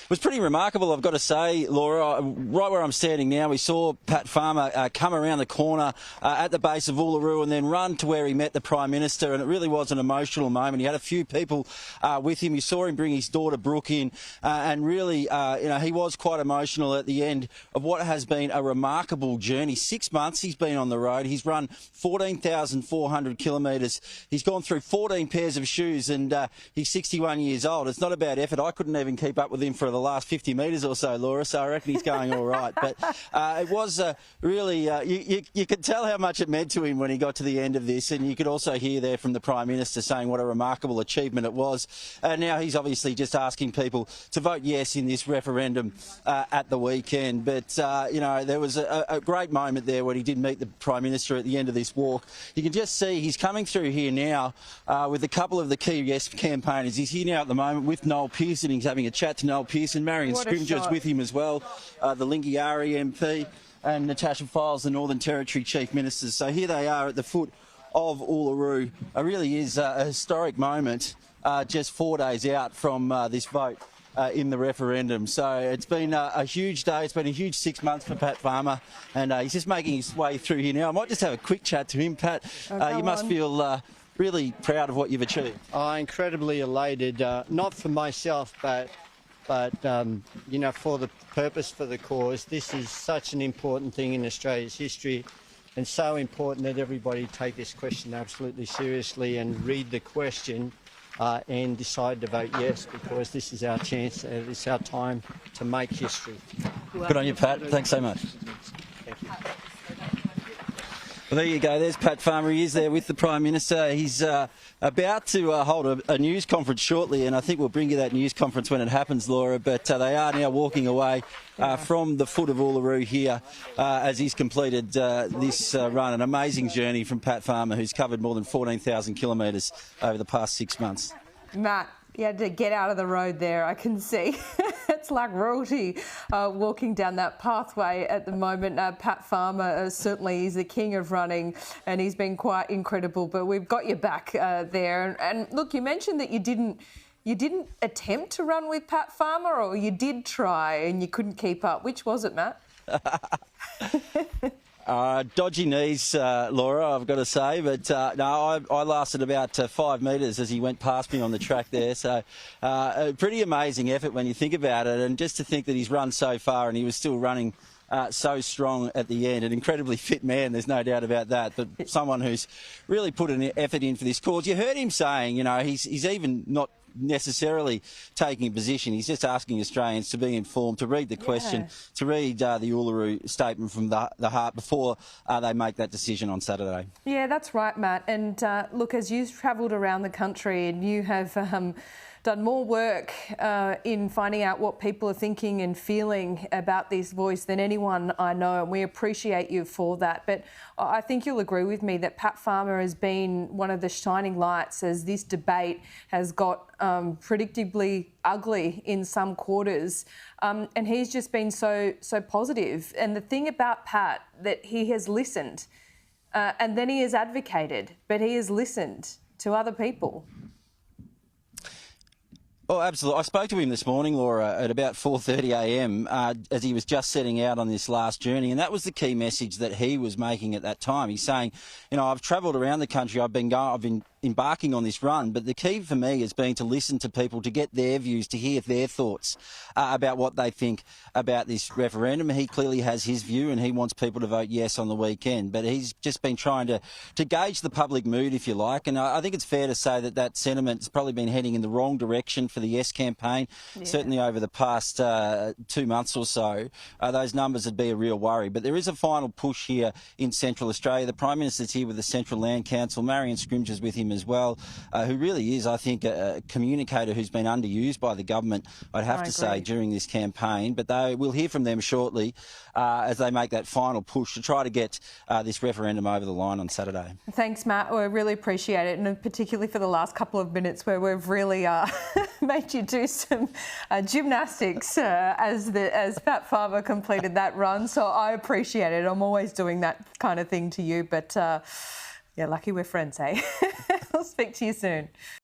was pretty remarkable, I've got to say, Laura. Right where I'm standing now, we saw Pat Farmer come around the corner at the base of Uluru and then run to where he met the Prime Minister, and it really was an emotional moment. He had a few people with him. You saw him bring his daughter Brooke in, and really, he was quite emotional at the end of what has been a remarkable journey. 6 months he's been on the road. He's run 14,400 kilometres. He's gone through 14 pairs of shoes, and he's 61 years old. It's not a bad effort. I couldn't even keep up with him for the last 50 metres or so, Laura, so I reckon he's going all right. But it was really, you could tell how much it meant to him when he got to the end of this, and you could also hear there from the Prime Minister saying what a remarkable achievement it was. And now he's obviously just asking people to vote yes in this referendum at the weekend. But, there was a great moment there when he did meet the Prime Minister at the end of this walk. You can just see he's coming through here now with a couple of the key yes campaigners. He's here now at the moment with Noel Pearson. He's having a chat to Noel Pearson. Marion Scrimgeour's with him as well, the Lingiari MP, and Natasha Files, the Northern Territory Chief Ministers. So here they are at the foot of Uluru. It really is a historic moment just 4 days out from this vote in the referendum. So it's been a huge day. It's been a huge 6 months for Pat Farmer, and he's just making his way through here now. I might just have a quick chat to him. Pat, you must feel really proud of what you've achieved. Incredibly elated, not for myself, but for the purpose, for the cause. This is such an important thing in Australia's history, and so important that everybody take this question absolutely seriously and read the question and decide to vote yes, because this is our chance, it's our time to make history. Good on you, Pat. Thanks so much. Thank you. Well, there you go. There's Pat Farmer. He is there with the Prime Minister. He's about to hold a news conference shortly, and I think we'll bring you that news conference when it happens, Laura. But they are now walking away from the foot of Uluru here as he's completed this run. An amazing journey from Pat Farmer, who's covered more than 14,000 kilometres over the past 6 months. Matt, you had to get out of the road there, I can see. It's like royalty walking down that pathway at the moment. Pat Farmer certainly is the king of running, and he's been quite incredible. But we've got you back there. And look, you mentioned that you didn't attempt to run with Pat Farmer, or you did try and you couldn't keep up. Which was it, Matt? Dodgy knees, Laura, I've got to say, but no, I lasted about 5 metres as he went past me on the track there. So a pretty amazing effort when you think about it, and just to think that he's run so far and he was still running so strong at the end. An incredibly fit man, there's no doubt about that, but someone who's really put an effort in for this cause. You heard him saying, he's even not necessarily taking a position. He's just asking Australians to be informed, to read the question, to read the Uluru statement from the heart before they make that decision on Saturday. Yeah, that's right, Matt. And look, as you've travelled around the country and you have done more work in finding out what people are thinking and feeling about this voice than anyone I know, and we appreciate you for that. But I think you'll agree with me that Pat Farmer has been one of the shining lights as this debate has got predictably ugly in some quarters, and he's just been so positive. And the thing about Pat, that he has listened and then he has advocated, but he has listened to other people. Oh, absolutely. I spoke to him this morning, Laura, at about 4:30 a.m. As he was just setting out on this last journey, and that was the key message that he was making at that time. He's saying, I've travelled around the country, I've been embarking on this run, but the key for me has been to listen to people, to get their views, to hear their thoughts about what they think about this referendum. He clearly has his view and he wants people to vote yes on the weekend, but he's just been trying to gauge the public mood, if you like, and I think it's fair to say that sentiment's probably been heading in the wrong direction for the yes campaign. Certainly over the past 2 months or so, those numbers would be a real worry. But there is a final push here in Central Australia. The Prime Minister's here with the Central Land Council. Marion Scrimgeour's with him as well, who really is, I think, a communicator who's been underused by the government, I'd have to say, during this campaign. But we'll hear from them shortly as they make that final push to try to get this referendum over the line on Saturday. Thanks, Matt. We really appreciate it, and particularly for the last couple of minutes where we've really made you do some gymnastics as Pat Farmer completed that run. So I appreciate it. I'm always doing that kind of thing to you, but yeah, lucky we're friends, eh? I'll speak to you soon.